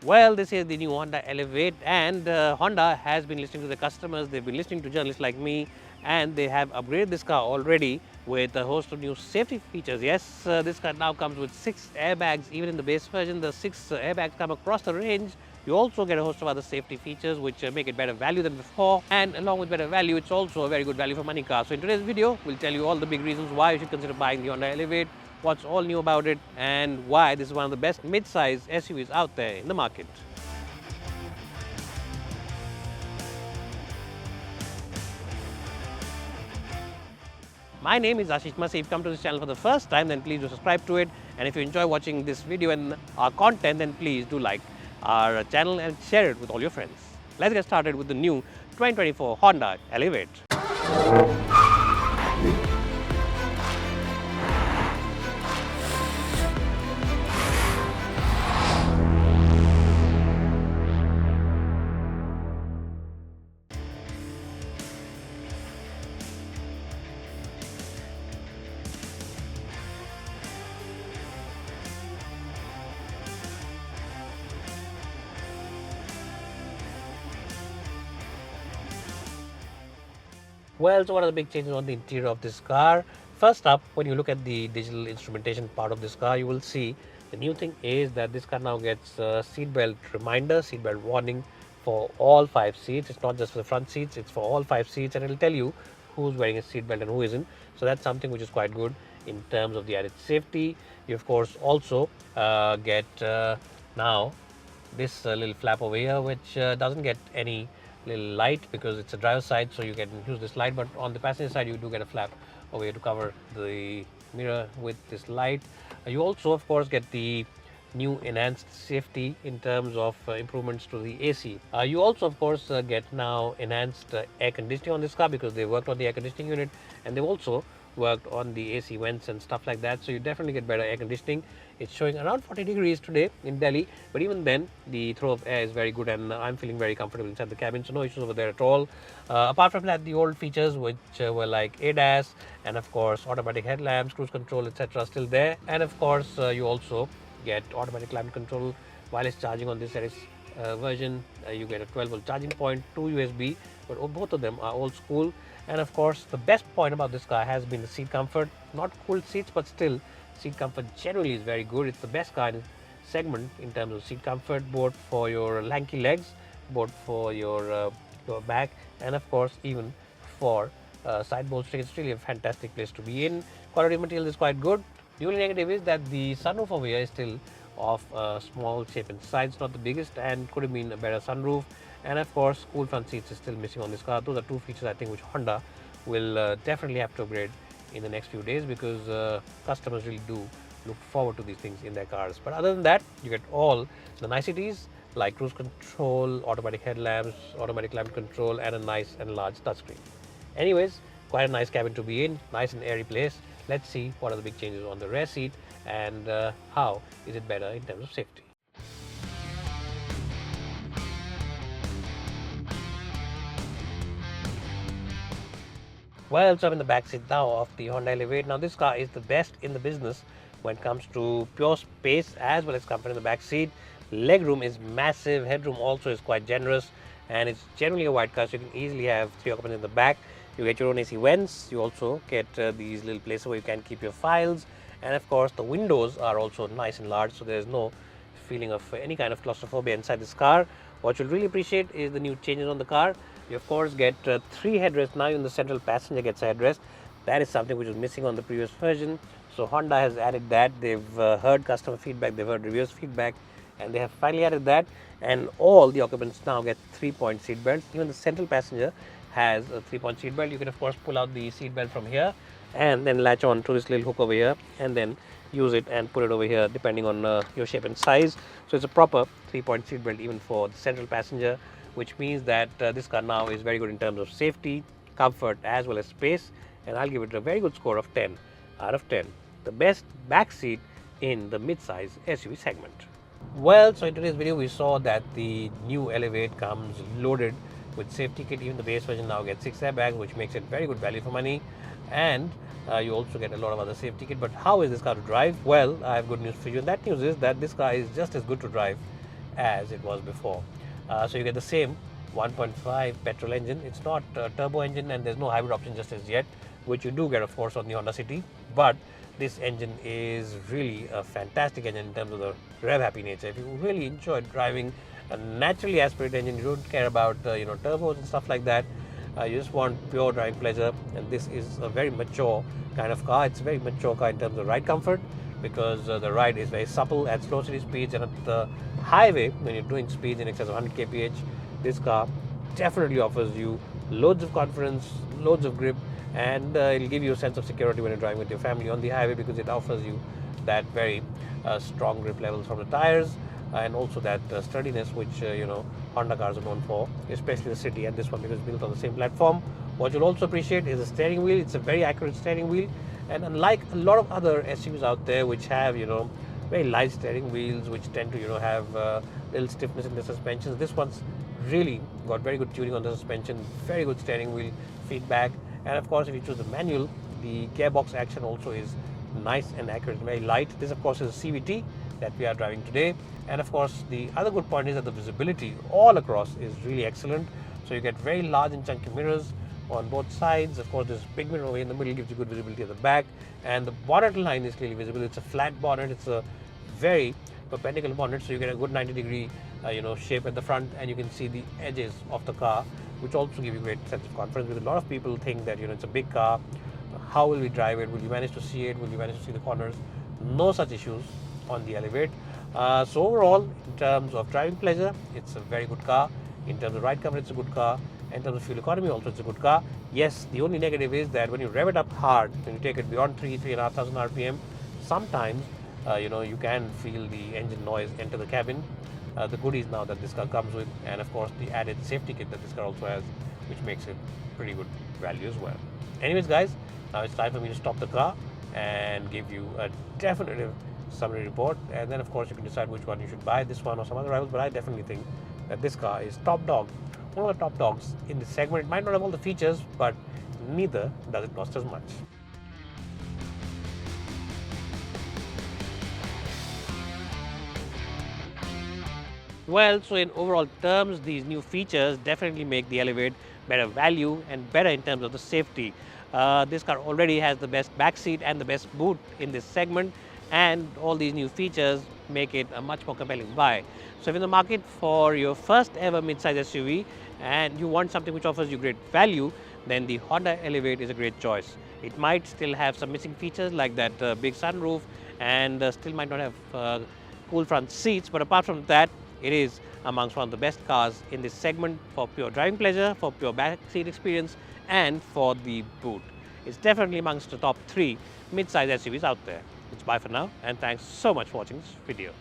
Well, this is the new Honda Elevate, and Honda has been listening to the customers, they've been listening to journalists like me, and they have upgraded this car already with a host of new safety features. Yes, this car now comes with 6 airbags. Even in the base version, the 6 airbags come across the range. You also get a host of other safety features which make it better value than before, and along with better value, it's also a very good value for money car. So in today's video, we'll tell you all the big reasons why you should consider buying the Honda Elevate, what's all new about it, and why this is one of the best mid-size SUVs out there in the market. My name is Ashish Masih. If you've come to this channel for the first time, then please do subscribe to it. And if you enjoy watching this video and our content, then please do like our channel and share it with all your friends. Let's get started with the new 2024 Honda Elevate. Well, so what are the big changes on the interior of this car? First up, when you look at the digital instrumentation part of this car, you will see the new thing is that this car now gets a seatbelt reminder, seatbelt warning for all 5 seats. It's not just for the front seats, it's for all 5 seats, and it'll tell you who's wearing a seatbelt and who isn't. So that's something which is quite good in terms of the added safety. You of course also get now this little flap over here, which doesn't get any little light because it's a driver's side, so you can use this light, but on the passenger side you do get a flap over here to cover the mirror with this light. You also of course get the new enhanced safety in terms of improvements to the AC. You also of course get now enhanced air conditioning on this car because they worked on the air conditioning unit, and they've also worked on the AC vents and stuff like that, so you definitely get better air conditioning. It's showing around 40 degrees today in Delhi, but even then the throw of air is very good, and I'm feeling very comfortable inside the cabin, so no issues over there at all. Apart from that, the old features which were like ADAS and of course automatic headlamps, cruise control, etc. still there, and of course you also get automatic climate control, wireless charging on this series version. You get a 12-volt charging point, 2 USB, but both of them are old school. And of course, the best point about this car has been the seat comfort. Not cooled seats, but still, seat comfort generally is very good. It's the best car in the segment in terms of seat comfort, both for your lanky legs, both for your back, and of course, even for side bolstering. It's really a fantastic place to be in. Quality of material is quite good. The only negative is that the sunroof over here is still of small shape and size, not the biggest, and could have been a better sunroof. And of course, cool front seats is still missing on this car. Those are 2 features I think which Honda will definitely have to upgrade in the next few days, because customers really do look forward to these things in their cars. But other than that, you get all the niceties like cruise control, automatic headlamps, automatic climate control, and a nice and large touchscreen. Anyways, quite a nice cabin to be in, nice and airy place. Let's see what are the big changes on the rear seat, and how is it better in terms of safety. Well, so I'm in the back seat now of the Honda Elevate. Now this car is the best in the business when it comes to pure space as well as comfort in the back seat. Leg room is massive, headroom also is quite generous, and it's generally a wide car, so you can easily have 3 occupants in the back. You get your own AC vents, you also get these little places where you can keep your files, and of course the windows are also nice and large, so there's no feeling of any kind of claustrophobia inside this car. What you'll really appreciate is the new changes on the car. You of course get 3 headrests now. Even the central passenger gets a headrest. That is something which was missing on the previous version, so Honda has added that. They've heard customer feedback, they've heard reviewers feedback, and they have finally added that, and all the occupants now get 3-point seat belts. Even the central passenger has a 3-point seat belt. You can of course pull out the seat belt from here and then latch on to this little hook over here, and then use it and put it over here depending on your shape and size. So it's a proper 3-point seat belt even for the central passenger, which means that this car now is very good in terms of safety, comfort, as well as space, and I'll give it a very good score of 10 out of 10. The best back seat in the mid-size SUV segment. Well, so in today's video we saw that the new Elevate comes loaded with safety kit. Even the base version now gets 6 airbags, which makes it very good value for money, and you also get a lot of other safety kit. But how is this car to drive? Well, I have good news for you, and that news is that this car is just as good to drive as it was before. So you get the same 1.5 petrol engine. It's not a turbo engine, and there's no hybrid option just as yet, which you do get, of course, on the Honda City. But this engine is really a fantastic engine in terms of the rev happy nature. If you really enjoy driving a naturally aspirated engine, you don't care about turbos and stuff like that. You just want pure driving pleasure, and this is a very mature kind of car. It's a very mature car in terms of ride comfort, because the ride is very supple at slow city speeds, and at the highway when you're doing speeds in excess of 100 kph, this car definitely offers you loads of confidence, loads of grip, and it'll give you a sense of security when you're driving with your family on the highway, because it offers you that very strong grip levels from the tires, and also that sturdiness which Honda cars are known for, especially the City, and this one because it's built on the same platform. What you'll also appreciate is the steering wheel. It's a very accurate steering wheel, and unlike a lot of other SUVs out there which have very light steering wheels, which tend to have little stiffness in the suspensions, this one's really got very good tuning on the suspension, very good steering wheel feedback, and of course if you choose the manual, the gearbox action also is nice and accurate, very light. This of course is a CVT that we are driving today, and of course the other good point is that the visibility all across is really excellent. So you get very large and chunky mirrors on both sides. Of course this big mirror in the middle gives you good visibility at the back, and the bonnet line is clearly visible. It's a flat bonnet, it's a very perpendicular bonnet, so you get a good 90-degree shape at the front, and you can see the edges of the car, which also give you great sense of confidence, because a lot of people think that it's a big car, how will we drive it, will you manage to see it, will you manage to see the corners? No such issues on the Elevate. So overall, in terms of driving pleasure, it's a very good car. In terms of ride comfort, it's a good car. In terms of fuel economy, also it's a good car. Yes, the only negative is that when you rev it up hard, when you take it beyond 3,500 RPM, sometimes you can feel the engine noise enter the cabin. The goodies now that this car comes with, and of course the added safety kit that this car also has, which makes it pretty good value as well. Anyways guys, now it's time for me to stop the car and give you a definitive summary report, and then of course you can decide which one you should buy, this one or some other rivals. But I definitely think that this car is top dog, one of the top dogs in this segment. It might not have all the features, but neither does it cost as much. Well, so in overall terms, these new features definitely make the Elevate better value and better in terms of the safety. This car already has the best back seat and the best boot in this segment, and all these new features make it a much more compelling buy. So if in the market for your first ever mid-size SUV and you want something which offers you great value, then the Honda Elevate is a great choice. It might still have some missing features like that big sunroof, and still might not have cool front seats, but apart from that, it is amongst one of the best cars in this segment for pure driving pleasure, for pure backseat experience, and for the boot. It's definitely amongst the top 3 mid-size SUVs out there. It's bye for now, and thanks so much for watching this video.